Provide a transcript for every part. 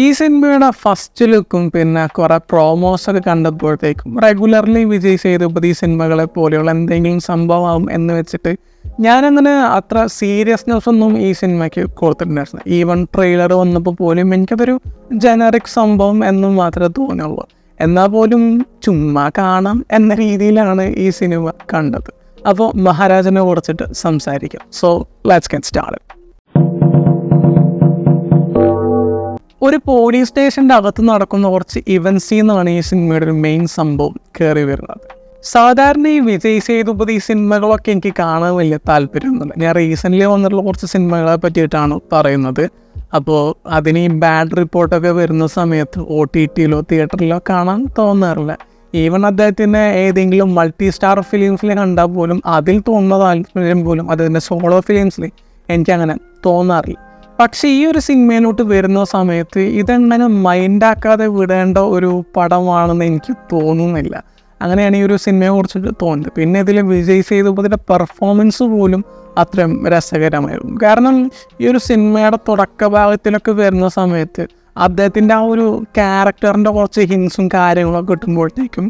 ഈ സിനിമയുടെ ഫസ്റ്റ് ലുക്കും പിന്നെ കുറെ പ്രോമോസൊക്കെ കണ്ടപ്പോഴത്തേക്കും റെഗുലർലി വിജയ് സേതുപതി സിനിമകളെ പോലെയുള്ള എന്തെങ്കിലും സംഭവമാകും എന്ന് വെച്ചിട്ട് ഞാനങ്ങനെ അത്ര സീരിയസ്നെസ് ഒന്നും ഈ സിനിമയ്ക്ക് കൊടുത്തിട്ടുണ്ടായിരുന്നു. ഈവൻ ട്രെയിലർ വന്നപ്പോൾ പോലും എനിക്കതൊരു ജനറിക് സംഭവം എന്നും മാത്രമേ തോന്നുള്ളൂ. എന്നാൽ പോലും ചുമ്മാ കാണാം എന്ന രീതിയിലാണ് ഈ സിനിമ കണ്ടത്. അപ്പോൾ മഹാരാജനെ കുറിച്ചിട്ട് സംസാരിക്കാം. So let's get started. ഒരു പോലീസ് സ്റ്റേഷൻ്റെ അകത്ത് നടക്കുന്ന കുറച്ച് ഇവൻസിൽ നിന്നാണ് ഈ സിനിമയുടെ ഒരു മെയിൻ സംഭവം കയറി വരുന്നത്. സാധാരണ ഈ വിജയ് സേതുപതി സിനിമകളൊക്കെ എനിക്ക് കാണാൻ വലിയ താല്പര്യമൊന്നുമില്ല. ഞാൻ റീസെൻ്റ്ലി വന്നിട്ടുള്ള കുറച്ച് സിനിമകളെ പറ്റിയിട്ടാണ് പറയുന്നത്. അപ്പോൾ അതിന് ഈ ബാഡ് റിപ്പോർട്ടൊക്കെ വരുന്ന സമയത്ത് OTTയിലോ തിയേറ്ററിലോ കാണാൻ തോന്നാറില്ല. ഈവൻ അദ്ദേഹത്തിൻ്റെ ഏതെങ്കിലും മൾട്ടി സ്റ്റാർ ഫിലിംസിൽ കണ്ടാൽ പോലും അതിൽ തോന്നുന്ന താല്പര്യം പോലും അതിൻ്റെ സോളോ ഫിലിംസിൽ എനിക്കങ്ങനെ തോന്നാറില്ല. പക്ഷേ ഈ ഒരു സിനിമയിലോട്ട് വരുന്ന സമയത്ത് ഇതെങ്ങനെ മൈൻഡാക്കാതെ വിടേണ്ട ഒരു പടമാണെന്ന് എനിക്ക് തോന്നുന്നില്ല. അങ്ങനെയാണ് ഈ ഒരു സിനിമയെ കുറിച്ചിട്ട് തോന്നുന്നത്. പിന്നെ ഇതിൽ വിജയ് സേതുപതിയുടെ പെർഫോമൻസ് പോലും അത്രയും രസകരമായിരുന്നു. കാരണം ഈ ഒരു സിനിമയുടെ തുടക്ക ഭാഗത്തിലൊക്കെ വരുന്ന സമയത്ത് അദ്ദേഹത്തിൻ്റെ ആ ഒരു ക്യാരക്ടറിൻ്റെ കുറച്ച് ഹിൻസും കാര്യങ്ങളൊക്കെ കിട്ടുമ്പോഴത്തേക്കും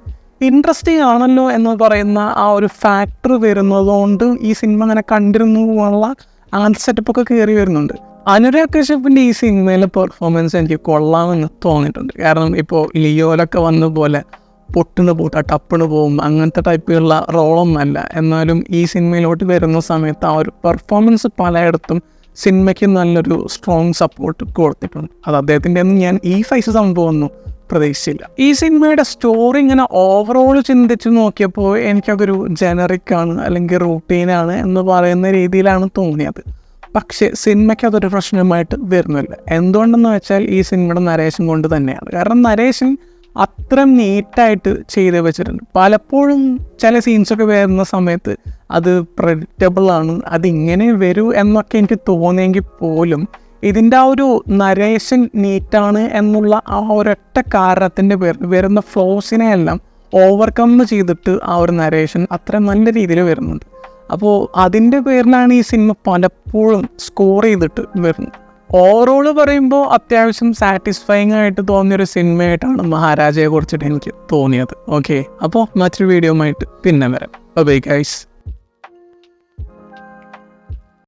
ഇൻട്രസ്റ്റിംഗ് ആണല്ലോ എന്ന് പറയുന്ന ആ ഒരു ഫാക്ടർ വരുന്നതുകൊണ്ട് ഈ സിനിമ അങ്ങനെ കണ്ടിരുന്നു എന്നുള്ള അങ്ങനത്തെ സെറ്റപ്പൊക്കെ കയറി വരുന്നുണ്ട്. അനുരാഗ് കശ്യപിൻ്റെ ഈ സിനിമയിലെ പെർഫോമൻസ് എനിക്ക് കൊള്ളാമെന്ന് തോന്നിയിട്ടുണ്ട്. കാരണം ഇപ്പോൾ ലിയോയിലൊക്കെ വന്ന പോലെ പൊട്ടുന്ന പൂട്ട ടപ്പിന് പോകും അങ്ങനത്തെ ടൈപ്പിലുള്ള റോളൊന്നുമല്ല. എന്നാലും ഈ സിനിമയിലോട്ട് വരുന്ന സമയത്ത് ആ ഒരു പെർഫോമൻസ് പലയിടത്തും സിനിമയ്ക്ക് നല്ലൊരു സ്ട്രോങ് സപ്പോർട്ട് കൊടുത്തിട്ടുണ്ട്. അത് അദ്ദേഹത്തിൻ്റെ ഒന്നും ഞാൻ ഈ സൈസ് സംഭവമൊന്നും പ്രതീക്ഷിച്ചില്ല. ഈ സിനിമയുടെ സ്റ്റോറി ഇങ്ങനെ ഓവറോൾ ചിന്തിച്ച് നോക്കിയപ്പോൾ എനിക്കതൊരു ജനറിക്കാണ് അല്ലെങ്കിൽ റൂട്ടീനാണ് എന്ന് പറയുന്ന രീതിയിലാണ് തോന്നിയത്. പക്ഷേ സിനിമയ്ക്ക് അതൊരു പ്രശ്നമായിട്ട് വരുന്നില്ല. എന്തുകൊണ്ടെന്ന് വെച്ചാൽ ഈ സിനിമയുടെ നരേഷൻ കൊണ്ട് തന്നെയാണ്. കാരണം നരേഷൻ അത്ര നീറ്റായിട്ട് ചെയ്ത് വെച്ചിട്ടുണ്ട്. പലപ്പോഴും ചില സീൻസൊക്കെ വരുന്ന സമയത്ത് അത് പ്രെഡിക്റ്റബിൾ ആണ്, അതിങ്ങനെ വരൂ എന്നൊക്കെ എനിക്ക് തോന്നിയെങ്കിൽ പോലും ഇതിൻ്റെ ആ ഒരു നരേഷൻ നീറ്റാണ് എന്നുള്ള ആ ഒരൊറ്റ കാരണത്തിൻ്റെ പേരിൽ വരുന്ന ഫ്ലോസിനെയെല്ലാം ഓവർകം ചെയ്തിട്ട് ആ ഒരു നരേഷൻ അത്ര നല്ല രീതിയിൽ വരുന്നുണ്ട്. അപ്പോൾ അതിൻ്റെ പേരിലാണ് ഈ സിനിമ പലപ്പോഴും സ്കോർ ചെയ്തിട്ട് വരുന്നത്. ഓവറോൾ പറയുമ്പോൾ അത്യാവശ്യം സാറ്റിസ്ഫൈങ് ആയിട്ട് തോന്നിയൊരു സിനിമയായിട്ടാണ് മഹാരാജയെ കുറിച്ചിട്ട് എനിക്ക് തോന്നിയത്. ഓക്കെ, അപ്പോൾ മറ്റൊരു വീഡിയോ ആയിട്ട് പിന്നെ വരാം. Bye guys.